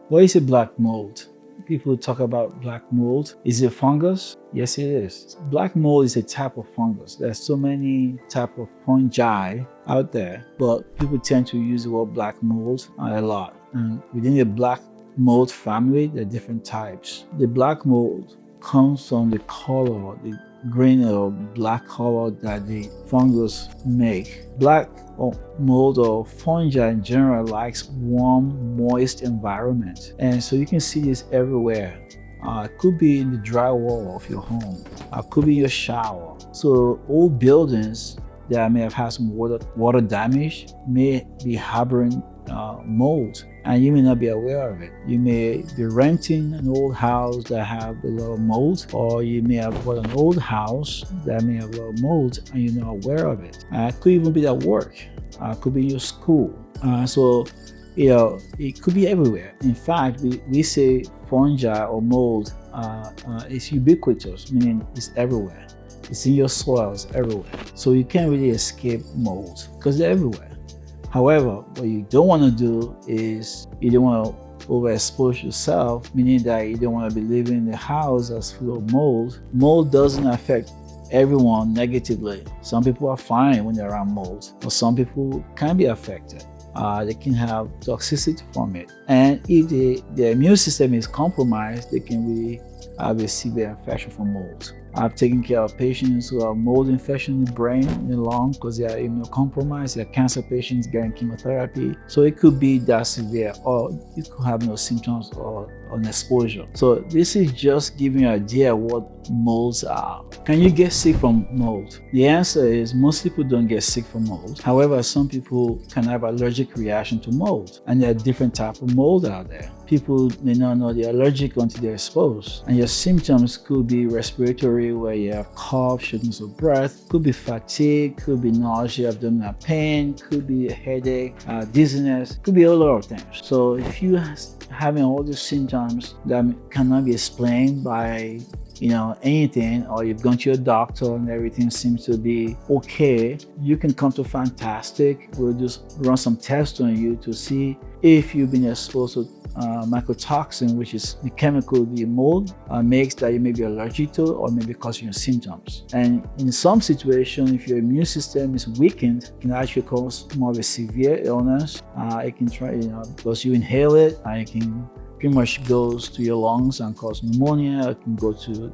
What is a black mold? People talk about black mold. Is it fungus? Yes, it is. Black mold is a type of fungus. There's so many type of fungi out there, but people tend to use the word black mold a lot. And within the black mold family, there are different types. The black mold comes from the color, the green or black color that the fungus make. Black or mold or fungi in general likes warm, moist environment. And so you can see this everywhere. It could be in the drywall of your home. It could be your shower. So old buildings that may have had some water damage may be harboring mold, and you may not be aware of it. You may be renting an old house that have a lot of mold, or you may have bought an old house that may have a lot of mold and you're not aware of it. It could even be at work. It could be in your school. So it could be everywhere. In fact, we say fungi or mold is ubiquitous, meaning it's everywhere. It's in your soils everywhere. So you can't really escape mold because they're everywhere. However, what you don't want to do is you don't want to overexpose yourself, meaning that you don't want to be living in a house that's full of mold. Mold doesn't affect everyone negatively. Some people are fine when they're around mold, but some people can be affected. They can have toxicity from it. And if their immune system is compromised, they can really have a severe infection from mold. I've taken care of patients who have mold infection in the brain, in the lung, because they are immunocompromised. They're cancer patients getting chemotherapy. So it could be that severe, or you could have no symptoms or an exposure. So this is just giving you an idea of what molds are. Can you get sick from mold? The answer is most people don't get sick from mold. However, some people can have allergic reaction to mold, and there are different types of mold out there. People may not know they're allergic until they're exposed. And your symptoms could be respiratory, where you have cough, shortness of breath, could be fatigue, could be nausea, abdominal pain, could be a headache, dizziness, could be a lot of things. So if you having all these symptoms that cannot be explained by anything, or you've gone to your doctor and everything seems to be okay, you can come to Fantastic. We'll just run some tests on you to see if you've been exposed to mycotoxin, which is the chemical the mold makes that you may be allergic to or maybe causing you symptoms. And in some situations, if your immune system is weakened, it can actually cause more of a severe illness. It can try, because you inhale it, and it can pretty much goes to your lungs and cause pneumonia. It can go to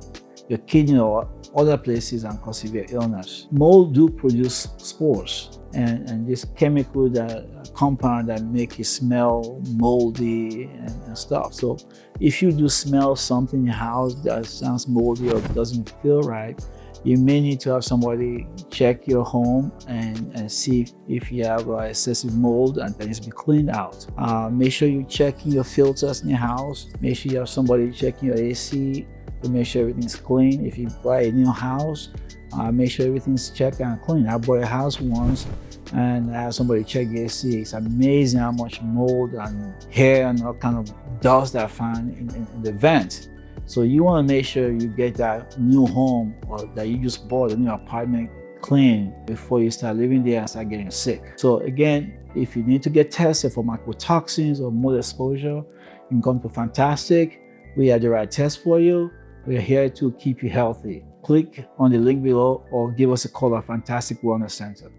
your kidney or other places and cause severe illness. Mold do produce spores, and this chemical, that compound that make it smell moldy and stuff. So if you do smell something in your house that sounds moldy or doesn't feel right, you may need to have somebody check your home and see if you have excessive mold, and that needs to be cleaned out. Make sure you check your filters in your house. Make sure you have somebody checking your AC to make sure everything's clean. If you buy a new house, make sure everything's checked and clean. I bought a house once and I had somebody check the AC. It's amazing how much mold and hair and all kind of dust I found in the vent. So you want to make sure you get that new home or that you just bought, a new apartment, clean before you start living there and start getting sick. So again, if you need to get tested for mycotoxins or mold exposure, you can come to Fantastic. We have the right test for you. We're here to keep you healthy. Click on the link below or give us a call at Fantastic Wellness Center.